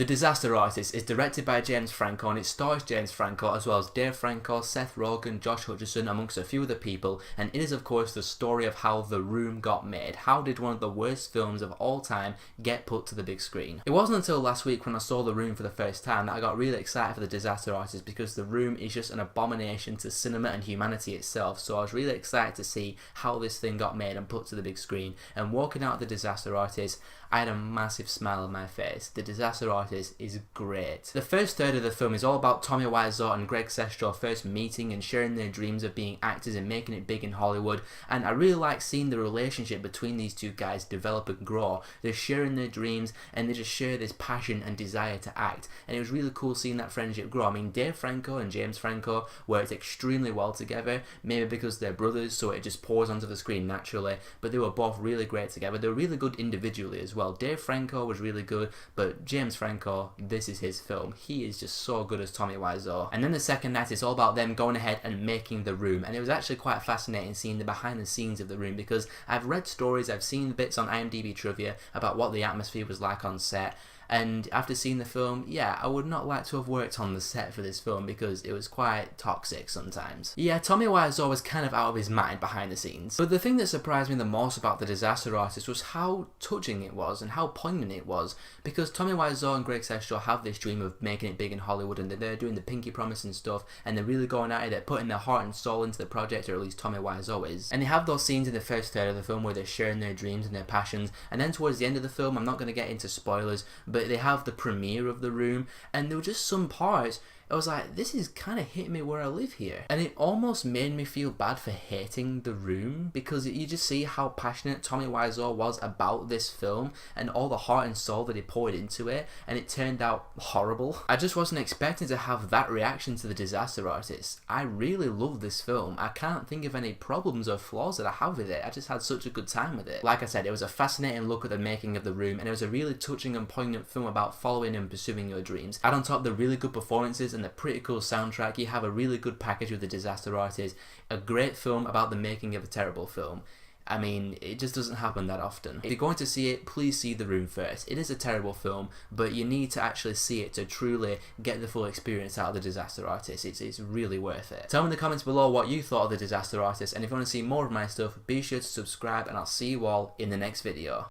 The Disaster Artist is directed by James Franco and it stars James Franco as well as Dave Franco, Seth Rogen, Josh Hutcherson amongst a few other people, and it is of course the story of how The Room got made. How did one of the worst films of all time get put to the big screen? It wasn't until last week when I saw The Room for the first time that I got really excited for The Disaster Artist, because The Room is just an abomination to cinema and humanity itself, so I was really excited to see how this thing got made and put to the big screen. And walking out of The Disaster Artist, I had a massive smile on my face. The Disaster Artist is great. The first third of the film is all about Tommy Wiseau and Greg Sestero first meeting and sharing their dreams of being actors and making it big in Hollywood, and I really like seeing the relationship between these two guys develop and grow. They're sharing their dreams and they just share this passion and desire to act, and it was really cool seeing that friendship grow. I mean, Dave Franco and James Franco worked extremely well together, maybe because they're brothers so it just pours onto the screen naturally, but they were both really great together. They were really good individually as well. Dave Franco was really good, but James Franco, this is his film. He is just so good as Tommy Wiseau. And then the second night is all about them going ahead and making The Room, and it was actually quite fascinating seeing the behind the scenes of The Room, because I've read stories, I've seen bits on IMDb trivia about what the atmosphere was like on set. And after seeing the film, yeah, I would not like to have worked on the set for this film because it was quite toxic sometimes. Yeah, Tommy Wiseau was kind of out of his mind behind the scenes. But the thing that surprised me the most about The Disaster Artist was how touching it was and how poignant it was, because Tommy Wiseau and Greg Sestero have this dream of making it big in Hollywood, and they're doing the pinky promise and stuff, and they're really going at it, they're putting their heart and soul into the project, or at least Tommy Wiseau is. And they have those scenes in the first third of the film where they're sharing their dreams and their passions, and then towards the end of the film, I'm not going to get into spoilers, but they have the premiere of The Room, and there were just some parts I was like, this is kind of hitting me where I live here. And it almost made me feel bad for hating The Room, because you just see how passionate Tommy Wiseau was about this film and all the heart and soul that he poured into it, and it turned out horrible. I just wasn't expecting to have that reaction to The Disaster Artist. I really love this film. I can't think of any problems or flaws that I have with it. I just had such a good time with it. Like I said, it was a fascinating look at the making of The Room, and it was a really touching and poignant film about following and pursuing your dreams. Add on top the really good performances and the pretty cool soundtrack, you have a really good package with The Disaster Artist, a great film about the making of a terrible film. I mean, it just doesn't happen that often. If you're going to see it, please see The Room first. It is a terrible film, but you need to actually see it to truly get the full experience out of The Disaster Artist. It's really worth it. Tell me in the comments below what you thought of The Disaster Artist, and if you want to see more of my stuff, be sure to subscribe, and I'll see you all in the next video.